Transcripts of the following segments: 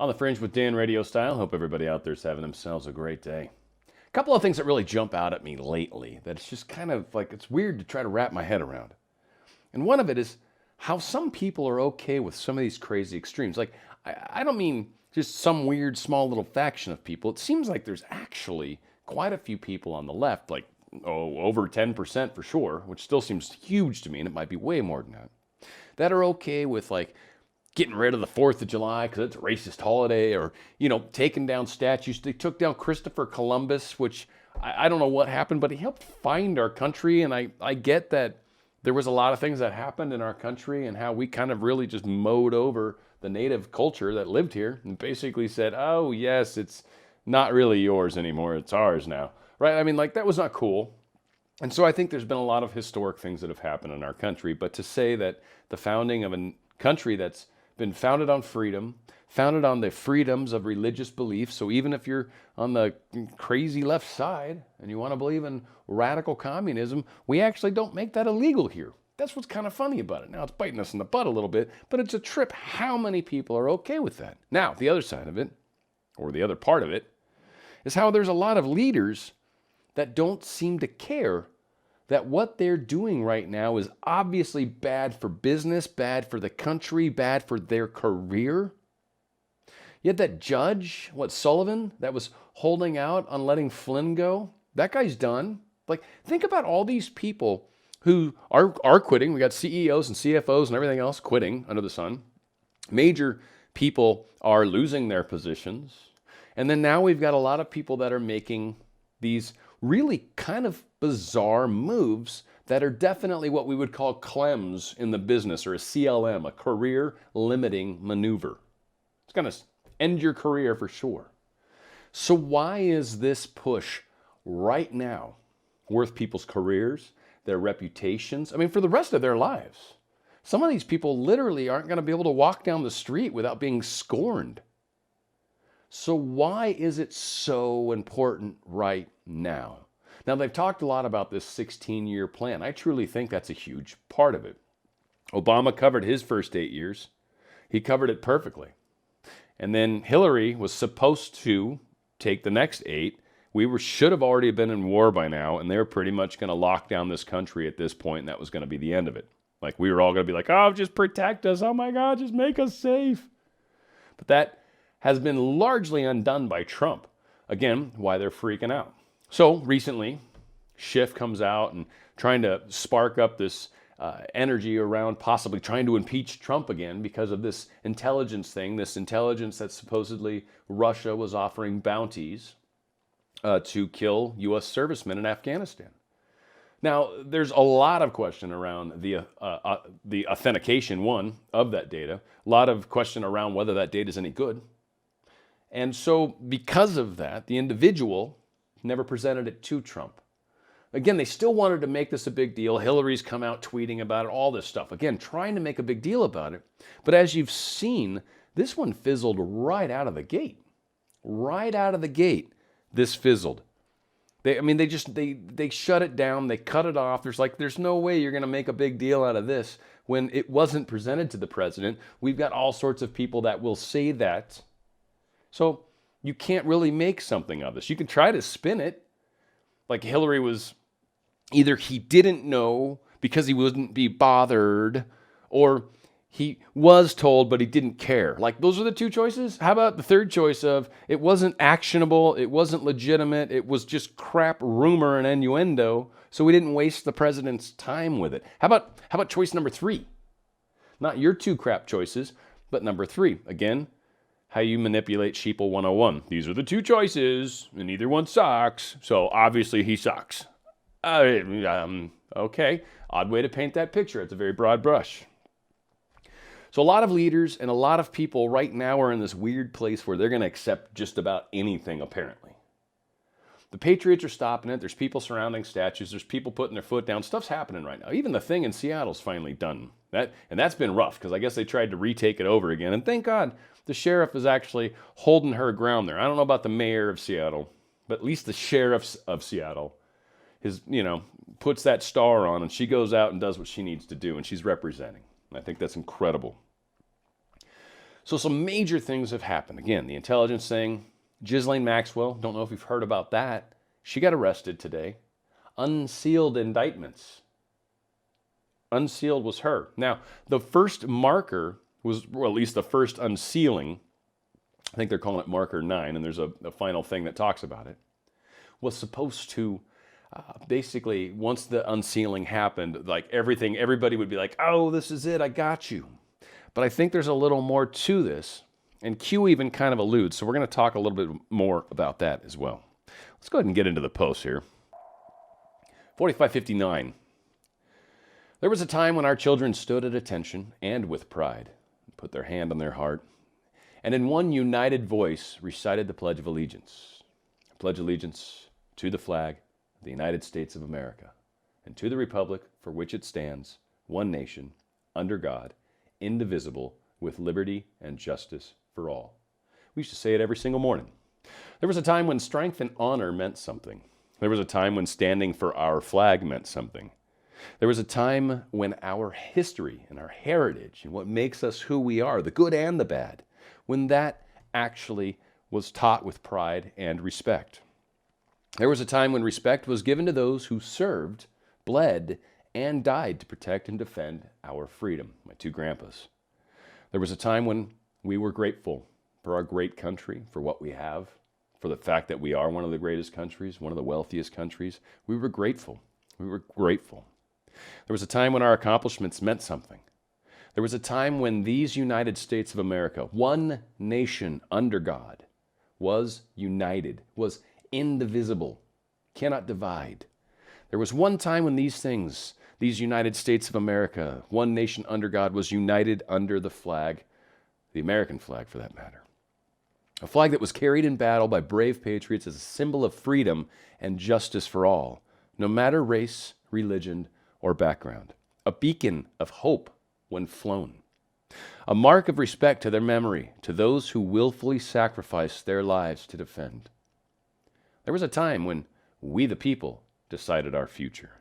On the Fringe with Dan RadioStyle. Hope everybody out there's having themselves a great day. A couple of things that really jump out at me lately that it's just kind of like it's weird to try to wrap my head around. And one of it is how some people are okay with some of these crazy extremes. Like, I don't mean just some weird small little faction of people. It seems like there's actually quite a few people on the left, like over 10% for sure, which still seems huge to me, and it might be way more than that are okay with like getting rid of the 4th of July because it's a racist holiday, or, taking down statues. They took down Christopher Columbus, which I don't know what happened, but he helped find our country. And I get that there was a lot of things that happened in our country and how we kind of really just mowed over the native culture that lived here and basically said, oh, yes, it's not really yours anymore. It's ours now. Right? I mean, like, that was not cool. And so I think there's been a lot of historic things that have happened in our country. But to say that the founding of a country that's been founded on freedom, founded on the freedoms of religious beliefs. So even if you're on the crazy left side and you want to believe in radical communism, we actually don't make that illegal here. That's what's kind of funny about it. Now, it's biting us in the butt a little bit, but it's a trip how many people are okay with that. Now, the other side of it, or the other part of it, is how there's a lot of leaders that don't seem to care that what they're doing right now is obviously bad for business, bad for the country, bad for their career. Yet that judge, Sullivan, that was holding out on letting Flynn go, that guy's done. Like, think about all these people who are quitting. We got CEOs and CFOs and everything else quitting under the sun. Major people are losing their positions. And then now we've got a lot of people that are making these really kind of bizarre moves that are definitely what we would call clems in the business, or a CLM, a career limiting maneuver. It's going to end your career for sure. So why is this push right now worth people's careers, their reputations? I mean, for the rest of their lives. Some of these people literally aren't going to be able to walk down the street without being scorned. So why is it so important right now? Now, they've talked a lot about this 16-year plan. I truly think that's a huge part of it. Obama covered his first 8 years. He covered it perfectly. And then Hillary was supposed to take the next 8. We should have already been in war by now, and they were pretty much going to lock down this country at this point, and that was going to be the end of it. Like, we were all going to be like, oh, just protect us. Oh, my God, just make us safe. But that has been largely undone by Trump. Again, why they're freaking out. So recently, Schiff comes out and trying to spark up this energy around possibly trying to impeach Trump again because of this intelligence thing, this intelligence that supposedly Russia was offering bounties to kill U.S. servicemen in Afghanistan. Now, there's a lot of question around the authentication, one, of that data. A lot of question around whether that data is any good. And so because of that, the individual never presented it to Trump. Again, they still wanted to make this a big deal. Hillary's come out tweeting about it, all this stuff. Again, trying to make a big deal about it. But as you've seen, this one fizzled right out of the gate. Right out of the gate, this fizzled. They shut it down. They cut it off. There's no way you're going to make a big deal out of this when it wasn't presented to the president. We've got all sorts of people that will say that. So you can't really make something of this. You can try to spin it. Like Hillary was, either he didn't know because he wouldn't be bothered, or he was told but he didn't care. Like, those are the two choices. How about the third choice of it wasn't actionable, it wasn't legitimate, it was just crap rumor and innuendo, so we didn't waste the president's time with it. How about choice number 3? Not your 2 crap choices, but number 3. Again, how you manipulate Sheeple 101. These are the 2 choices, and either one sucks, so obviously he sucks. Okay, odd way to paint that picture. It's a very broad brush. So a lot of leaders and a lot of people right now are in this weird place where they're going to accept just about anything, apparently. The Patriots are stopping it. There's people surrounding statues. There's people putting their foot down. Stuff's happening right now. Even the thing in Seattle's finally done. That's been rough because I guess they tried to retake it over again. And thank God the sheriff is actually holding her ground there. I don't know about the mayor of Seattle, but at least the sheriff of Seattle puts that star on, and she goes out and does what she needs to do, and she's representing. I think that's incredible. So some major things have happened. Again, the intelligence thing, Ghislaine Maxwell, don't know if you've heard about that. She got arrested today. Unsealed indictments. Unsealed was her. Now, the first marker was, well, at least the first unsealing, I think they're calling it marker 9, and there's a final thing that talks about it, was supposed to basically, once the unsealing happened, like everybody would be like, oh, this is it, I got you. But I think there's a little more to this, and Q even kind of alludes, so we're going to talk a little bit more about that as well. Let's go ahead and get into the post here. 4559. There was a time when our children stood at attention and with pride, put their hand on their heart, and in one united voice recited the Pledge of Allegiance. I pledge allegiance to the flag of the United States of America and to the republic for which it stands, one nation, under God, indivisible, with liberty and justice for all. We used to say it every single morning. There was a time when strength and honor meant something. There was a time when standing for our flag meant something. There was a time when our history and our heritage and what makes us who we are, the good and the bad, when that actually was taught with pride and respect. There was a time when respect was given to those who served, bled, and died to protect and defend our freedom, my two grandpas. There was a time when we were grateful for our great country, for what we have, for the fact that we are one of the greatest countries, one of the wealthiest countries. We were grateful. We were grateful. There was a time when our accomplishments meant something. There was a time when these United States of America, one nation under God, was united, was indivisible, cannot divide. There was one time when these things, these United States of America, one nation under God, was united under the flag, the American flag for that matter. A flag that was carried in battle by brave patriots as a symbol of freedom and justice for all, no matter race, religion, or background. A beacon of hope when flown. A mark of respect to their memory, to those who willfully sacrificed their lives to defend. There was a time when we the people decided our future.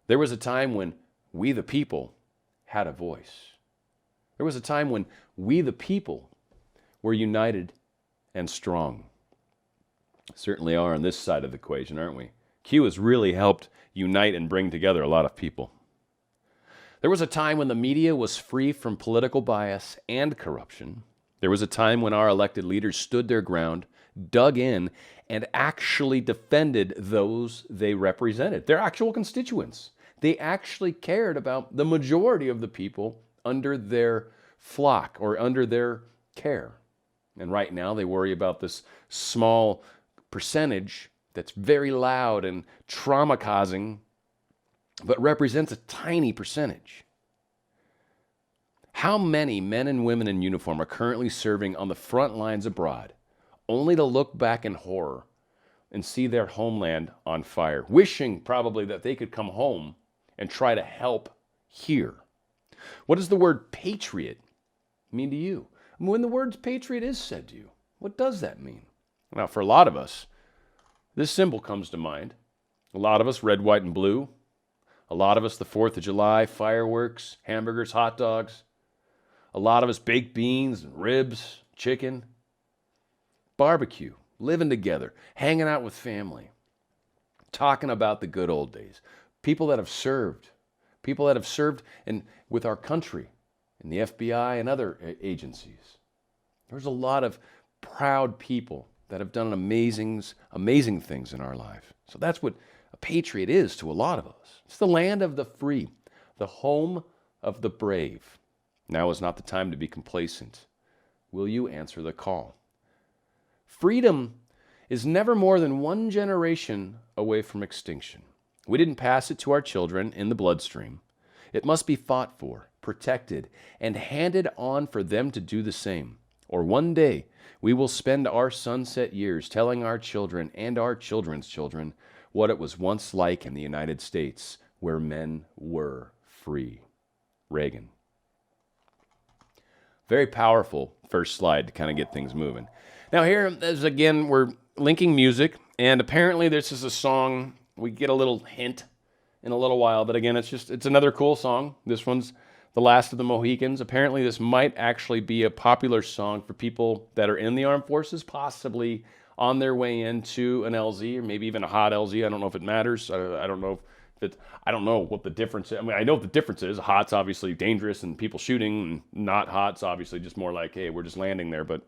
There was a time when we the people had a voice. There was a time when we the people were united and strong. Certainly are on this side of the equation, aren't we? Q has really helped unite and bring together a lot of people. There was a time when the media was free from political bias and corruption. There was a time when our elected leaders stood their ground, dug in, and actually defended those they represented, their actual constituents. They actually cared about the majority of the people under their flock or under their care. And right now they worry about this small percentage that's very loud and trauma-causing, but represents a tiny percentage. How many men and women in uniform are currently serving on the front lines abroad, only to look back in horror and see their homeland on fire, wishing probably that they could come home and try to help here? What does the word patriot mean to you? When the word patriot is said to you, what does that mean? Now, for a lot of us, this symbol comes to mind. A lot of us, red, white, and blue. A lot of us, the 4th of July, fireworks, hamburgers, hot dogs. A lot of us, baked beans and ribs, chicken. Barbecue, living together, hanging out with family. Talking about the good old days. People that have served. People that have served with our country. In the FBI and other agencies. There's a lot of proud people that have done amazing things in our life. So that's what a patriot is to a lot of us. It's the land of the free, the home of the brave. Now is not the time to be complacent. Will you answer the call? Freedom is never more than one generation away from extinction. We didn't pass it to our children in the bloodstream. It must be fought for, protected, and handed on for them to do the same. Or one day, we will spend our sunset years telling our children and our children's children what it was once like in the United States, where men were free. Reagan. Very powerful first slide to kind of get things moving. Now here, as again, we're linking music, and apparently this is a song, we get a little hint in a little while, but again, it's another cool song. This one's The Last of the Mohicans. Apparently, this might actually be a popular song for people that are in the armed forces, possibly on their way into an LZ or maybe even a hot LZ. I don't know if it matters. I don't know if it. I don't know what the difference is. I mean, I know what the difference is. Hot's obviously dangerous and people shooting, and not hot's obviously just more like, hey, we're just landing there. But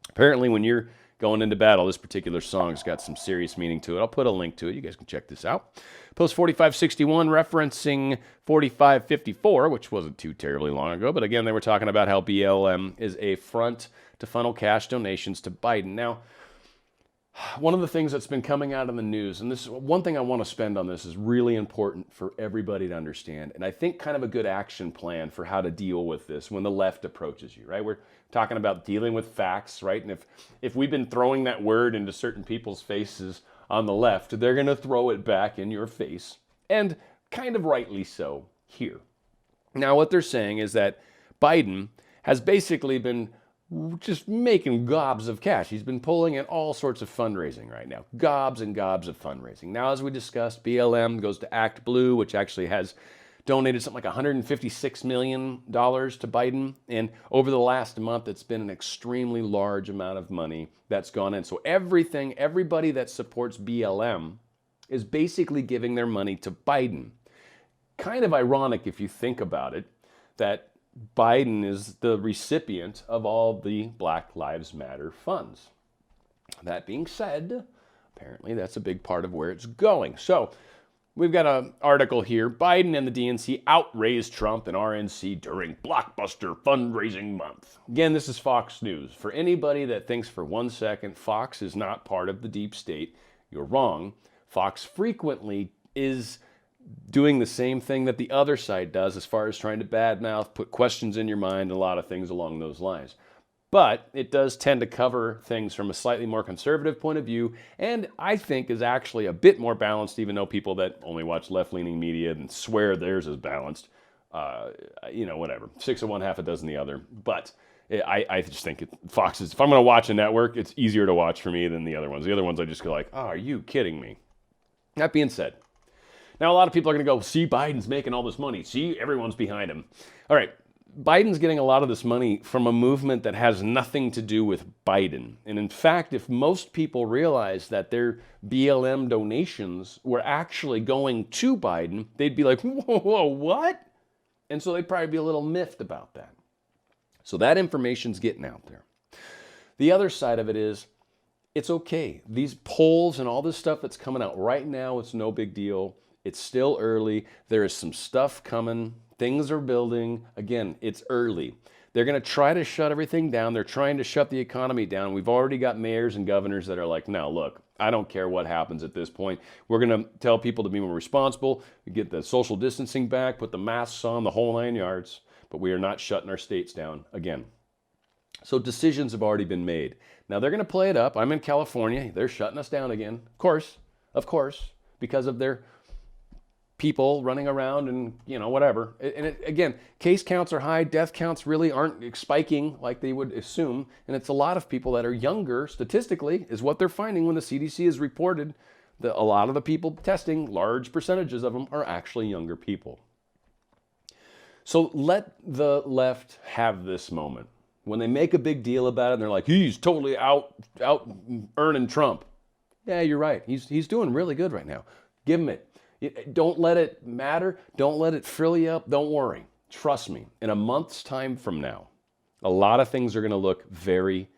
apparently, when you're going into battle, this particular song's got some serious meaning to it. I'll put a link to it. You guys can check this out. Post 4561 referencing 4554, which wasn't too terribly long ago. But again, they were talking about how BLM is a front to funnel cash donations to Biden. Now, one of the things that's been coming out in the news, and this is one thing I want to spend on this, is really important for everybody to understand. And I think kind of a good action plan for how to deal with this when the left approaches you, right? We're talking about dealing with facts, right? And if we've been throwing that word into certain people's faces on the left, they're going to throw it back in your face. And kind of rightly so here. Now, what they're saying is that Biden has basically been just making gobs of cash. He's been pulling in all sorts of fundraising right now. Gobs and gobs of fundraising. Now, as we discussed, BLM goes to Act Blue, which actually has donated something like $156 million to Biden. And over the last month, it's been an extremely large amount of money that's gone in. So everybody that supports BLM is basically giving their money to Biden. Kind of ironic if you think about it, that Biden is the recipient of all the Black Lives Matter funds. That being said, apparently that's a big part of where it's going. So we've got an article here. Biden and the DNC outraised Trump and RNC during blockbuster fundraising month. Again, this is Fox News. For anybody that thinks for 1 second Fox is not part of the deep state, you're wrong. Fox frequently is doing the same thing that the other side does as far as trying to badmouth, put questions in your mind, a lot of things along those lines. But it does tend to cover things from a slightly more conservative point of view, and I think is actually a bit more balanced, even though people that only watch left-leaning media and swear theirs is balanced, whatever. 6 of one, half a dozen the other. But I just think Fox is, if I'm going to watch a network, it's easier to watch for me than the other ones. The other ones I just go like, oh, are you kidding me? That being said, now, a lot of people are going to go, see, Biden's making all this money. See, everyone's behind him. All right, Biden's getting a lot of this money from a movement that has nothing to do with Biden. And in fact, if most people realized that their BLM donations were actually going to Biden, they'd be like, whoa, what? And so they'd probably be a little miffed about that. So that information's getting out there. The other side of it is, it's okay. These polls and all this stuff that's coming out right now, it's no big deal. It's still early. There is some stuff coming. Things are building. Again, it's early. They're going to try to shut everything down. They're trying to shut the economy down. We've already got mayors and governors that are like, no, look, I don't care what happens at this point. We're going to tell people to be more responsible, get the social distancing back, put the masks on, the whole 9 yards, but we are not shutting our states down again. So decisions have already been made. Now they're going to play it up. I'm in California. They're shutting us down again. Of course, because of their people running around and, whatever. And again, case counts are high. Death counts really aren't spiking like they would assume. And it's a lot of people that are younger, statistically, is what they're finding when the CDC has reported that a lot of the people testing, large percentages of them, are actually younger people. So let the left have this moment. When they make a big deal about it and they're like, he's totally out earning Trump. Yeah, you're right. He's doing really good right now. Give him it. Don't let it matter. Don't let it frill you up. Don't worry. Trust me. In a month's time from now, a lot of things are going to look very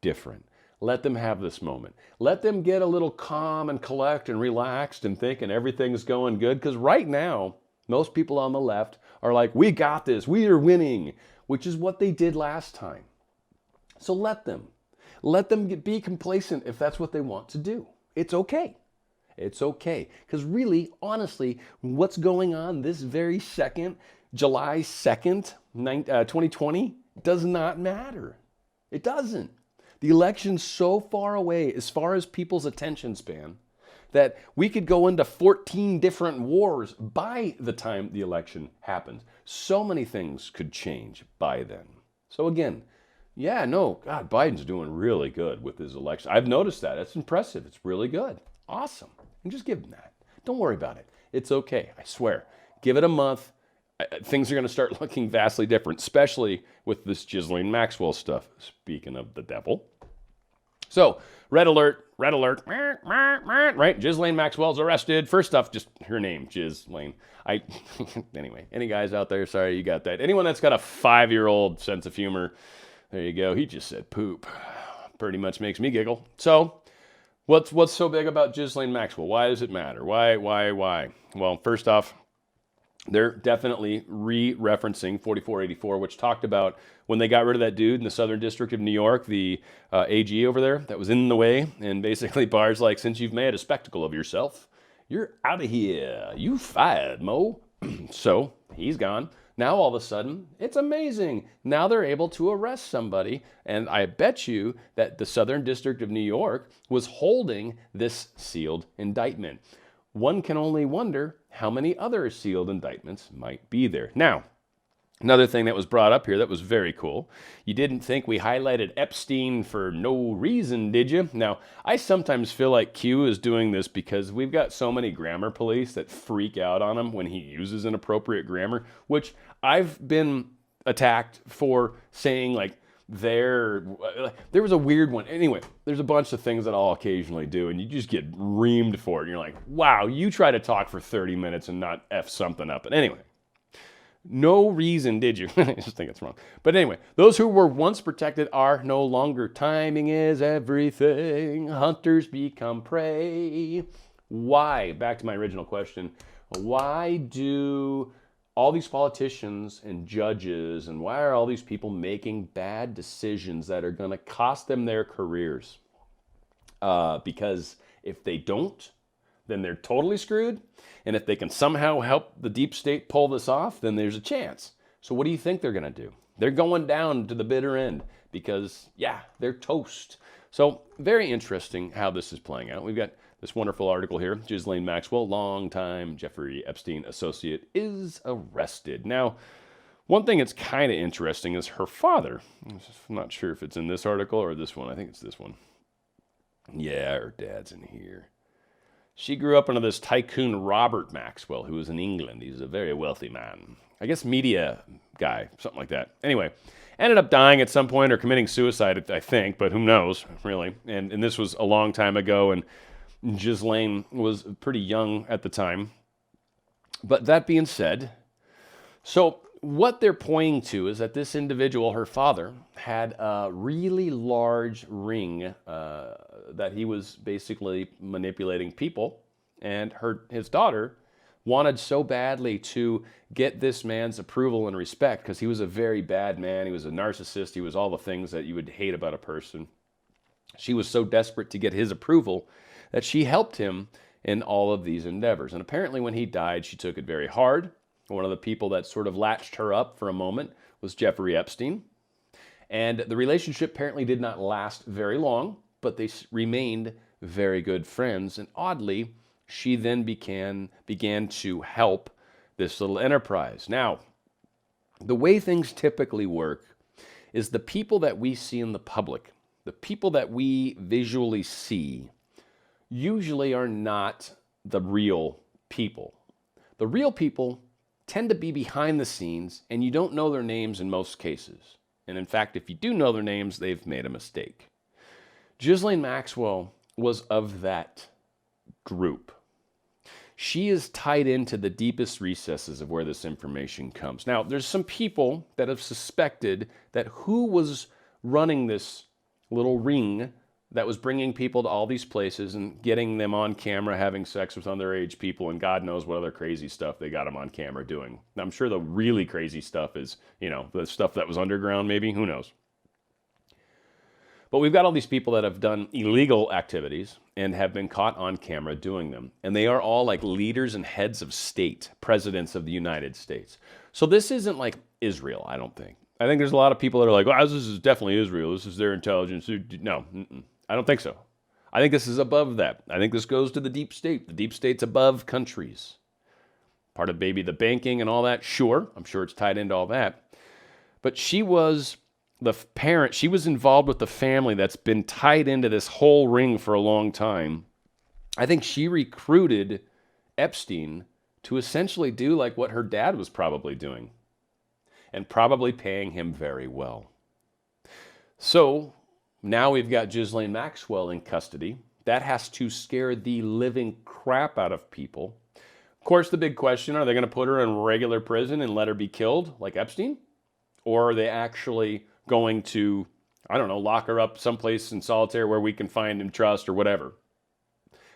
different. Let them have this moment. Let them get a little calm and collect and relaxed and thinking everything's going good. Because right now, most people on the left are like, we got this. We are winning, which is what they did last time. So let them. Let them be complacent if that's what they want to do. It's okay. It's okay. Because really, honestly, what's going on this very second, July 2nd, 2020, does not matter. It doesn't. The election's so far away as far as people's attention span that we could go into 14 different wars by the time the election happens. So many things could change by then. So again, God, Biden's doing really good with his election. I've noticed that. It's impressive. It's really good. Awesome. And just give him that. Don't worry about it. It's okay. I swear. Give it a month. things are going to start looking vastly different, especially with this Ghislaine Maxwell stuff. Speaking of the devil. So, red alert, right? Ghislaine Maxwell's arrested. First off, just her name, Ghislaine. Anyway, any guys out there, sorry you got that. Anyone that's got a 5-year-old sense of humor, there you go. He just said poop. Pretty much makes me giggle. So, what's so big about Ghislaine Maxwell? Why does it matter? Why? Well, first off, they're definitely re-referencing 4484, which talked about when they got rid of that dude in the Southern District of New York, the AG over there that was in the way, and basically Barr's like, since you've made a spectacle of yourself, you're out of here. You fired, Mo. So he's gone. Now all of a sudden, it's amazing. Now they're able to arrest somebody, and I bet you that the Southern District of New York was holding this sealed indictment. One can only wonder how many other sealed indictments might be there. Now, another thing that was brought up here that was very cool. You didn't think we highlighted Epstein for no reason, did you? Now, I sometimes feel like Q is doing this because we've got so many grammar police that freak out on him when he uses inappropriate grammar, which I've been attacked for saying like, there was a weird one. Anyway, there's a bunch of things that I'll occasionally do, and you just get reamed for it. And you're like, wow, you try to talk for 30 minutes and not F something up. But anyway, no reason, did you? I just think it's wrong. But anyway, those who were once protected are no longer. Timing is everything. Hunters become prey. Why? Back to my original question. Why do all these politicians and judges, and why are all these people making bad decisions that are going to cost them their careers? Because if they don't, then they're totally screwed. And if they can somehow help the deep state pull this off, then there's a chance. So what do you think they're going to do? They're going down to the bitter end because, yeah, they're toast. So very interesting how this is playing out. We've got this wonderful article here. Ghislaine Maxwell, longtime Jeffrey Epstein associate, is arrested. Now, one thing that's kind of interesting is her father. I'm not sure if it's in this article or this one. I think it's this one. Yeah, her dad's in here. She grew up under this tycoon Robert Maxwell, who was in England. He's a very wealthy man. I guess media guy, something like that. Anyway, ended up dying at some point or committing suicide, I think, but who knows, really. And this was a long time ago, and Ghislaine was pretty young at the time. But that being said, so what they're pointing to is that this individual, her father, had a really large ring that he was basically manipulating people, and his daughter wanted so badly to get this man's approval and respect because he was a very bad man. He was a narcissist. He was all the things that you would hate about a person. She was so desperate to get his approval that she helped him in all of these endeavors. And apparently when he died, she took it very hard. One of the people that sort of latched her up for a moment was Jeffrey Epstein. And the relationship apparently did not last very long, but they remained very good friends. And oddly, she then began to help this little enterprise. Now, the way things typically work is the people that we see in the public, the people that we visually see, usually are not the real people. The real people tend to be behind the scenes, and you don't know their names in most cases. And in fact, if you do know their names, they've made a mistake. Ghislaine Maxwell was of that group. She is tied into the deepest recesses of where this information comes. Now, there's some people that have suspected that who was running this little ring that was bringing people to all these places and getting them on camera having sex with underage people, and God knows what other crazy stuff they got them on camera doing. I'm sure the really crazy stuff is, the stuff that was underground maybe, who knows. But we've got all these people that have done illegal activities and have been caught on camera doing them. And they are all like leaders and heads of state, presidents of the United States. So this isn't like Israel, I don't think. I think there's a lot of people that are like, well, this is definitely Israel. This is their intelligence. No, I don't think so. I think this is above that. I think this goes to the deep state. The deep state's above countries. Part of maybe the banking and all that, sure. I'm sure it's tied into all that. But she was the parent. She was involved with the family that's been tied into this whole ring for a long time. I think she recruited Epstein to essentially do like what her dad was probably doing, and probably paying him very well. So now we've got Ghislaine Maxwell in custody. That has to scare the living crap out of people. Of course, the big question, are they going to put her in regular prison and let her be killed like Epstein? Or are they actually going to, I don't know, lock her up someplace in solitary where we can find and trust or whatever?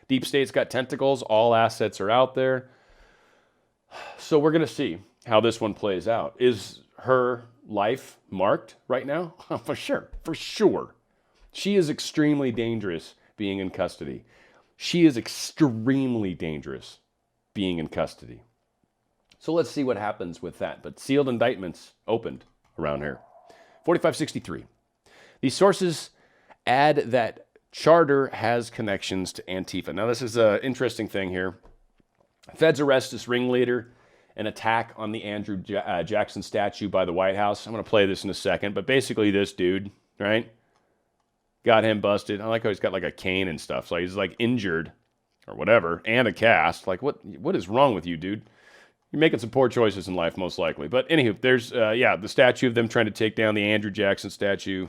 Deep State's got tentacles. All assets are out there. So we're going to see how this one plays out. Is her life marked right now? For sure. For sure. She is extremely dangerous being in custody. She is extremely dangerous being in custody. So let's see what happens with that. But sealed indictments opened around here. 4563. These sources add that Charter has connections to Antifa. Now this is an interesting thing here. Feds arrest this ringleader, an attack on the Andrew Jackson statue by the White House. I'm going to play this in a second, but basically this dude, right, got him busted. I like how he's got like a cane and stuff, so he's like injured or whatever, and a cast. Like, what is wrong with you, dude? You're making some poor choices in life, most likely. But anywho, there's, the statue of them trying to take down the Andrew Jackson statue.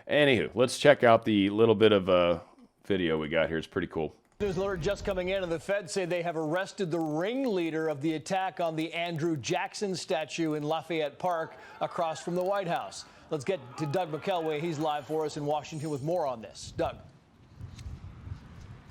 Anywho, let's check out the little bit of video we got here. It's pretty cool. News alert just coming in, and the Feds say they have arrested the ringleader of the attack on the Andrew Jackson statue in Lafayette Park across from the White House. Let's get to Doug McElway. He's live for us in Washington with more on this. Doug.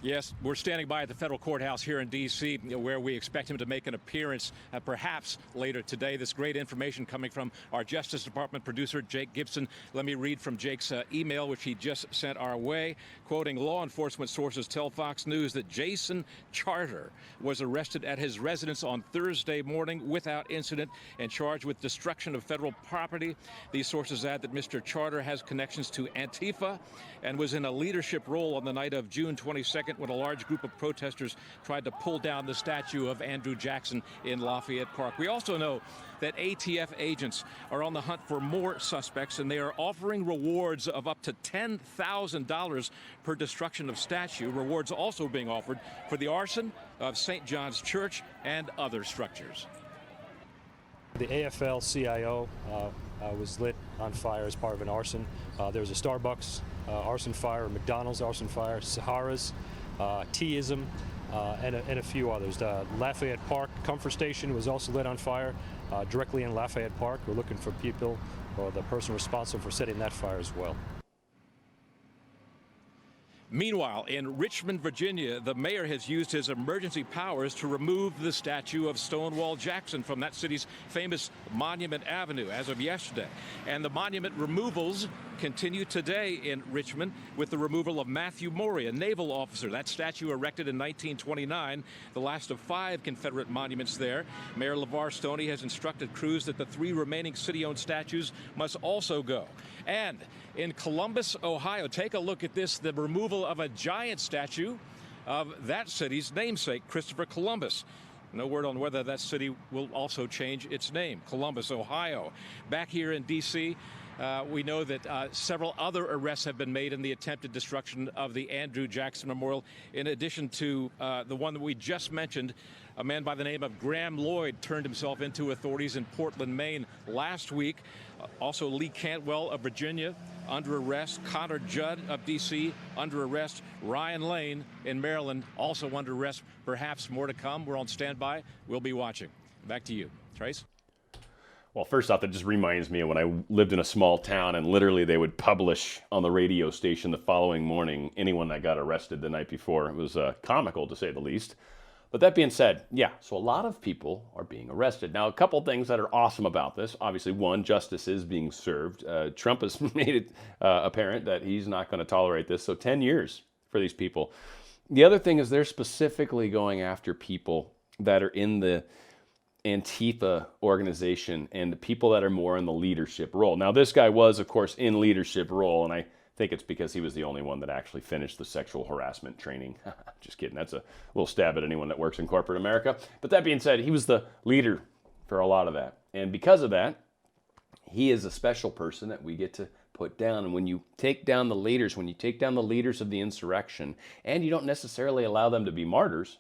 Yes, we're standing by at the federal courthouse here in D.C., where we expect him to make an appearance perhaps later today. This great information coming from our Justice Department producer, Jake Gibson. Let me read from Jake's email, which he just sent our way. Quoting, law enforcement sources tell Fox News that Jason Charter was arrested at his residence on Thursday morning without incident and charged with destruction of federal property. These sources add that Mr. Charter has connections to Antifa and was in a leadership role on the night of June 22nd when a large group of protesters tried to pull down the statue of Andrew Jackson in Lafayette Park. We also know that ATF agents are on the hunt for more suspects, and they are offering rewards of up to $10,000 per destruction of statue. Rewards also being offered for the arson of St. John's Church and other structures. The AFL-CIO was lit on fire as part of an arson. There was a Starbucks arson fire, a McDonald's arson fire, Sahara's, Teaism, and a few others. Lafayette Park Comfort Station was also lit on fire directly in Lafayette Park. We're looking for people or the person responsible for setting that fire as well. Meanwhile, in Richmond, Virginia, the mayor has used his emergency powers to remove the statue of Stonewall Jackson from that city's famous Monument Avenue as of yesterday. And the monument removals continue today in Richmond with the removal of Matthew Maury, a naval officer. That statue erected in 1929, the last of 5 Confederate monuments there. Mayor LeVar Stoney has instructed crews that the 3 remaining city-owned statues must also go. And in Columbus, Ohio, take a look at this, the removal of a giant statue of that city's namesake, Christopher Columbus. No word on whether that city will also change its name, Columbus, Ohio. Back here in D.C., we know that several other arrests have been made in the attempted destruction of the Andrew Jackson Memorial. In addition to the one that we just mentioned, a man by the name of Graham Lloyd turned himself into authorities in Portland, Maine last week. Also, Lee Cantwell of Virginia under arrest. Connor Judd of D.C. under arrest. Ryan Lane in Maryland also under arrest. Perhaps more to come. We're on standby. We'll be watching. Back to you, Trace. Well, first off, that just reminds me of when I lived in a small town and literally they would publish on the radio station the following morning anyone that got arrested the night before. It was comical, to say the least. But that being said, yeah, so a lot of people are being arrested. Now, a couple things that are awesome about this. Obviously, one, justice is being served. Trump has made it apparent that he's not going to tolerate this. So 10 years for these people. The other thing is they're specifically going after people that are in the Antifa organization and the people that are more in the leadership role. Now, this guy was, of course, in leadership role, and I think it's because he was the only one that actually finished the sexual harassment training. Just kidding. That's a little stab at anyone that works in corporate America. But that being said, he was the leader for a lot of that. And because of that, he is a special person that we get to put down. And when you take down the leaders, of the insurrection, and you don't necessarily allow them to be martyrs,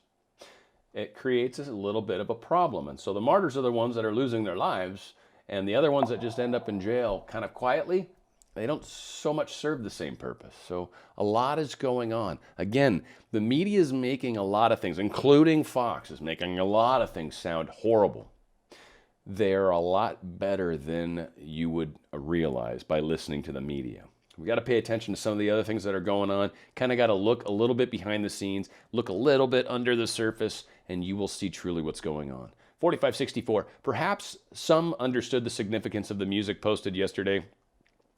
it creates a little bit of a problem. And so the martyrs are the ones that are losing their lives, and the other ones that just end up in jail kind of quietly, they don't so much serve the same purpose. So a lot is going on. Again, the media is making a lot of things, including Fox, is making a lot of things sound horrible. They're a lot better than you would realize by listening to the media. We got to pay attention to some of the other things that are going on. Kind of got to look a little bit behind the scenes, look a little bit under the surface, and you will see truly what's going on. 4564. Perhaps some understood the significance of the music posted yesterday.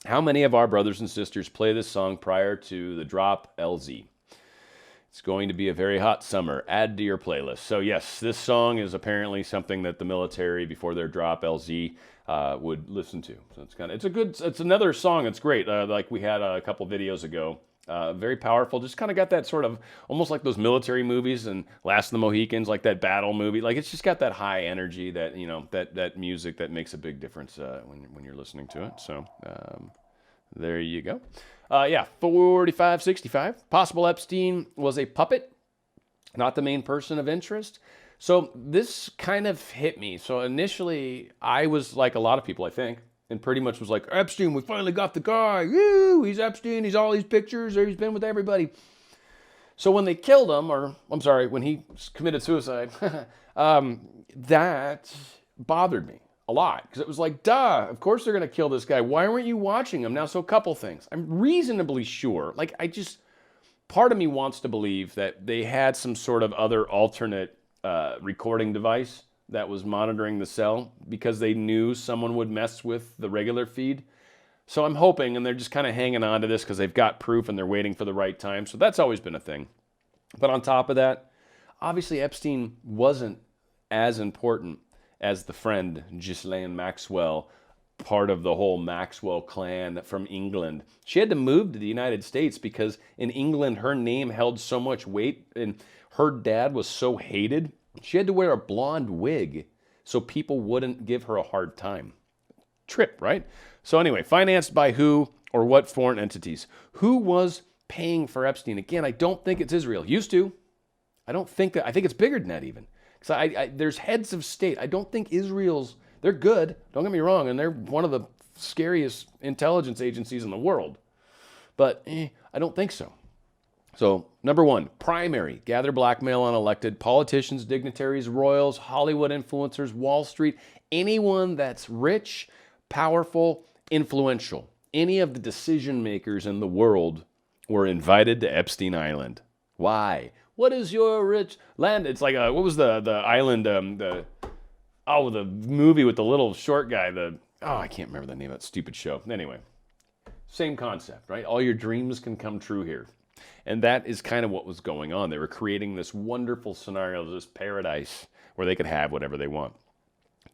How many of our brothers and sisters play this song prior to the drop LZ? It's going to be a very hot summer. Add to your playlist. So yes, this song is apparently something that the military, before their drop LZ, would listen to. So it's another song. It's great. Like we had a couple videos ago. Very powerful. Just kind of got that sort of almost like those military movies and Last of the Mohicans, like that battle movie. Like it's just got that high energy, that that music that makes a big difference when you're listening to it. So there you go. 4565. Possible Epstein was a puppet, not the main person of interest. So this kind of hit me. So initially, I was like a lot of people, I think, and pretty much was like, Epstein, we finally got the guy. Woo, he's Epstein. He's all these pictures. He's been with everybody. So when they killed him, when he committed suicide, that bothered me a lot, because it was like, duh, of course they're going to kill this guy. Why weren't you watching him? Now, so a couple things. I'm reasonably sure, part of me wants to believe that they had some sort of other alternate recording device that was monitoring the cell, because they knew someone would mess with the regular feed. So I'm hoping, and they're just kind of hanging on to this because they've got proof and they're waiting for the right time. So that's always been a thing. But on top of that, obviously Epstein wasn't as important as the friend Ghislaine Maxwell, part of the whole Maxwell clan from England. She had to move to the United States because in England her name held so much weight and her dad was so hated. She had to wear a blonde wig so people wouldn't give her a hard time. Trip, right? So anyway, financed by who or what foreign entities? Who was paying for Epstein? Again, I don't think it's Israel. Used to. I think it's bigger than that even. Because there's heads of state. I don't think they're good, don't get me wrong, and they're one of the scariest intelligence agencies in the world. But I don't think so. So, number one, primary, gather blackmail on elected politicians, dignitaries, royals, Hollywood influencers, Wall Street, anyone that's rich, powerful, influential. Any of the decision makers in the world were invited to Epstein Island. Why? What is your rich land? It's like, what was the island, the movie with the little short guy, I can't remember the name of that stupid show. Anyway, same concept, right? All your dreams can come true here. And that is kind of what was going on. They were creating this wonderful scenario, this paradise where they could have whatever they want.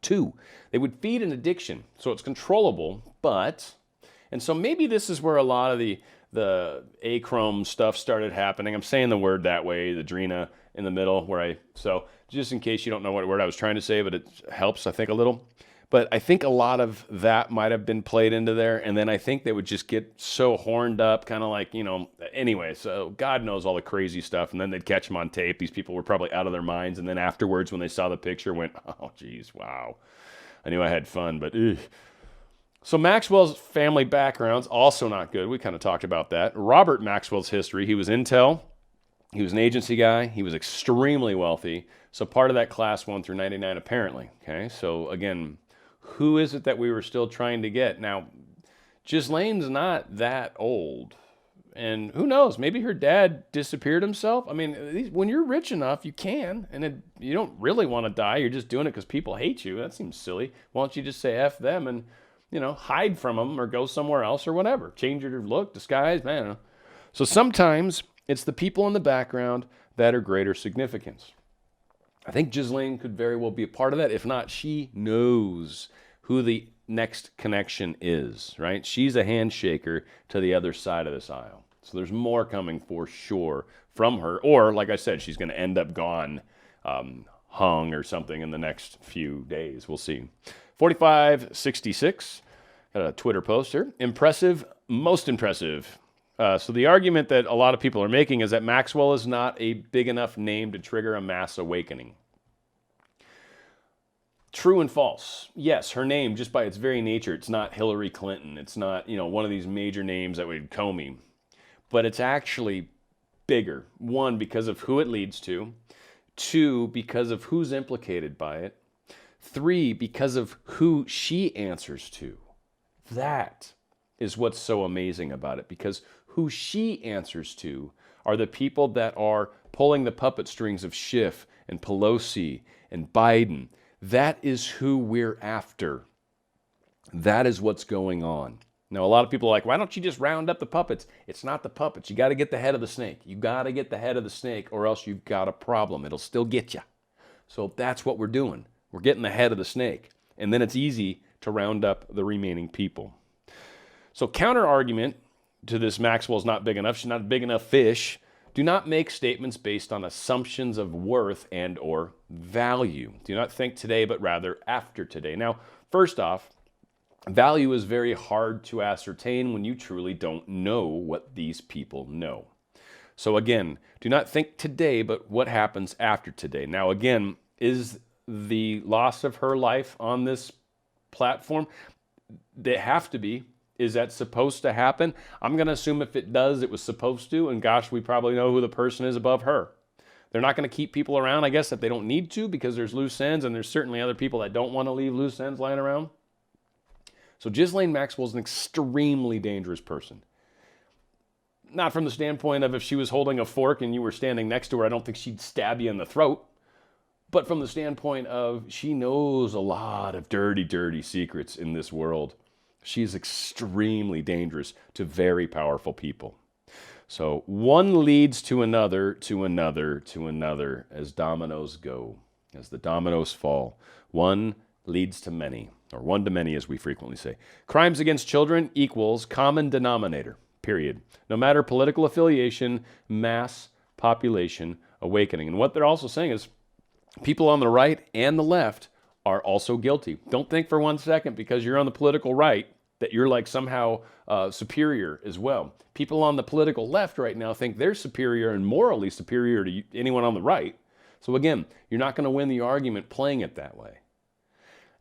Two, they would feed an addiction, so it's controllable, and so maybe this is where a lot of the achrome stuff started happening. I'm saying the word that way, the Drina in the middle, so just in case you don't know what word I was trying to say, but it helps, I think, a little. But I think a lot of that might have been played into there, and then I think they would just get so horned up, kind of like, anyway, so God knows all the crazy stuff, and then they'd catch them on tape. These people were probably out of their minds, and then afterwards, when they saw the picture, went, oh, geez, wow. I knew I had fun, but ugh. So Maxwell's family background's also not good. We kind of talked about that. Robert Maxwell's history, he was Intel. He was an agency guy. He was extremely wealthy. So part of that class 1 through 99, apparently. Okay, so again, who is it that we were still trying to get? Now, Ghislaine's not that old. And who knows, maybe her dad disappeared himself. I mean, when you're rich enough, you can. And you don't really want to die. You're just doing it because people hate you. That seems silly. Why don't you just say F them and, hide from them or go somewhere else or whatever. Change your look, disguise, man. So sometimes it's the people in the background that are greater significance. I think Ghislaine could very well be a part of that. If not, she knows who the next connection is, right? She's a handshaker to the other side of this aisle. So there's more coming for sure from her. Or, like I said, she's going to end up gone, hung or something in the next few days. We'll see. 4566, got a Twitter post here. Impressive, most impressive. So the argument that a lot of people are making is that Maxwell is not a big enough name to trigger a mass awakening. True and false. Yes, her name, just by its very nature, it's not Hillary Clinton. It's not, one of these major names that would Comey. But it's actually bigger. One, because of who it leads to. Two, because of who's implicated by it. Three, because of who she answers to. That is what's so amazing about it, because who she answers to are the people that are pulling the puppet strings of Schiff and Pelosi and Biden. That is who we're after. That is what's going on. Now, a lot of people are like, why don't you just round up the puppets? It's not the puppets. You got to get the head of the snake. You got to get the head of the snake, or else you've got a problem. It'll still get you. So that's what we're doing. We're getting the head of the snake. And then it's easy to round up the remaining people. So counter argument to this Maxwell's not big enough, she's not a big enough fish. Do not make statements based on assumptions of worth and or value. Do not think today, but rather after today. Now, first off, value is very hard to ascertain when you truly don't know what these people know. So again, do not think today, but what happens after today. Now again, is the loss of her life on this platform, they have to be. Is that supposed to happen? I'm going to assume if it does, it was supposed to, and gosh, we probably know who the person is above her. They're not going to keep people around, I guess, if they don't need to, because there's loose ends, and there's certainly other people that don't want to leave loose ends lying around. So Ghislaine Maxwell is an extremely dangerous person. Not from the standpoint of if she was holding a fork and you were standing next to her, I don't think she'd stab you in the throat. But from the standpoint of she knows a lot of dirty, dirty secrets in this world. She is extremely dangerous to very powerful people. So one leads to another, to another, to another, as dominoes go, as the dominoes fall. One leads to many, or one to many, as we frequently say. Crimes against children equals common denominator, period. No matter political affiliation, mass population awakening. And what they're also saying is people on the right and the left are also guilty. Don't think for 1 second because you're on the political right that you're like somehow superior as well. People on the political left right now think they're superior and morally superior to anyone on the right. So again, you're not going to win the argument playing it that way.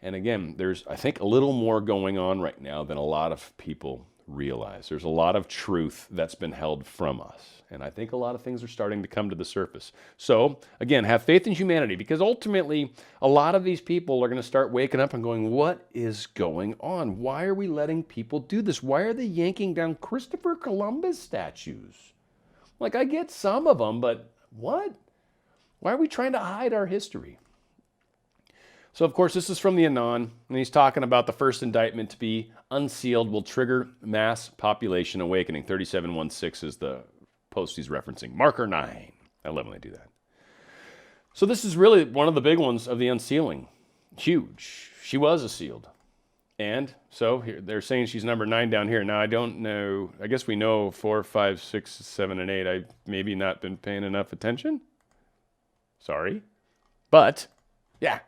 And again, there's, I think, a little more going on right now than a lot of people realize. There's a lot of truth that's been held from us. And I think a lot of things are starting to come to the surface. So, again, have faith in humanity, because ultimately, a lot of these people are going to start waking up and going, what is going on? Why are we letting people do this? Why are they yanking down Christopher Columbus statues? Like, I get some of them, but what? Why are we trying to hide our history? So, of course, this is from the Anon, and he's talking about the first indictment to be unsealed will trigger mass population awakening. 3716 is the post he's referencing. Marker 9. I love when they do that. So this is really one of the big ones of the unsealing. Huge. She was sealed. And so here, they're saying she's number 9 down here. Now, I don't know. I guess we know 4, 5, 6, 7, and 8. I've maybe not been paying enough attention. Sorry. But, yeah,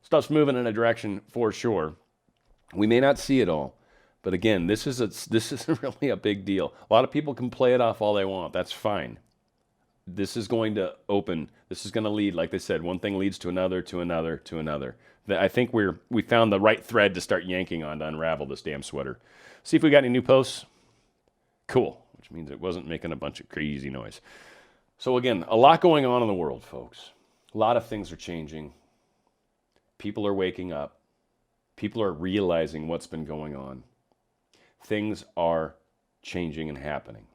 stuff's moving in a direction for sure. We may not see it all. But again, this is really a big deal. A lot of people can play it off all they want. That's fine. This is going to open. This is going to lead, like they said, one thing leads to another, to another, to another. I think we found the right thread to start yanking on to unravel this damn sweater. See if we got any new posts. Cool, which means it wasn't making a bunch of crazy noise. So again, a lot going on in the world, folks. A lot of things are changing. People are waking up. People are realizing what's been going on. Things are changing and happening.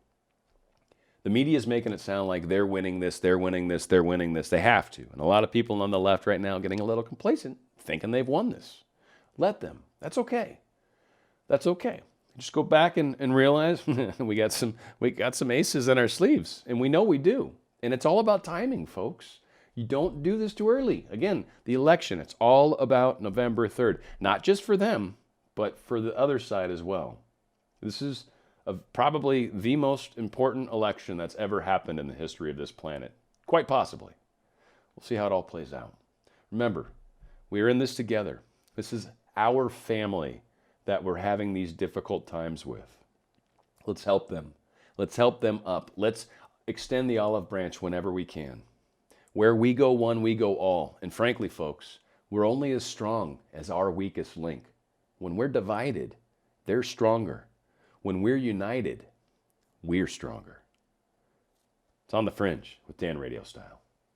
The media is making it sound like they're winning this, they're winning this, they're winning this. They have to. And a lot of people on the left right now are getting a little complacent, thinking they've won this. Let them. That's okay. That's okay. Just go back and realize we got some aces in our sleeves, and we know we do. And it's all about timing, folks. You don't do this too early. Again, the election, it's all about November 3rd. Not just for them, but for the other side as well. This is probably the most important election that's ever happened in the history of this planet. Quite possibly. We'll see how it all plays out. Remember, we are in this together. This is our family that we're having these difficult times with. Let's help them. Let's help them up. Let's extend the olive branch whenever we can. Where we go one, we go all. And frankly, folks, we're only as strong as our weakest link. When we're divided, they're stronger. When we're united, we're stronger. It's on the Fringe with Dan RadioStyle.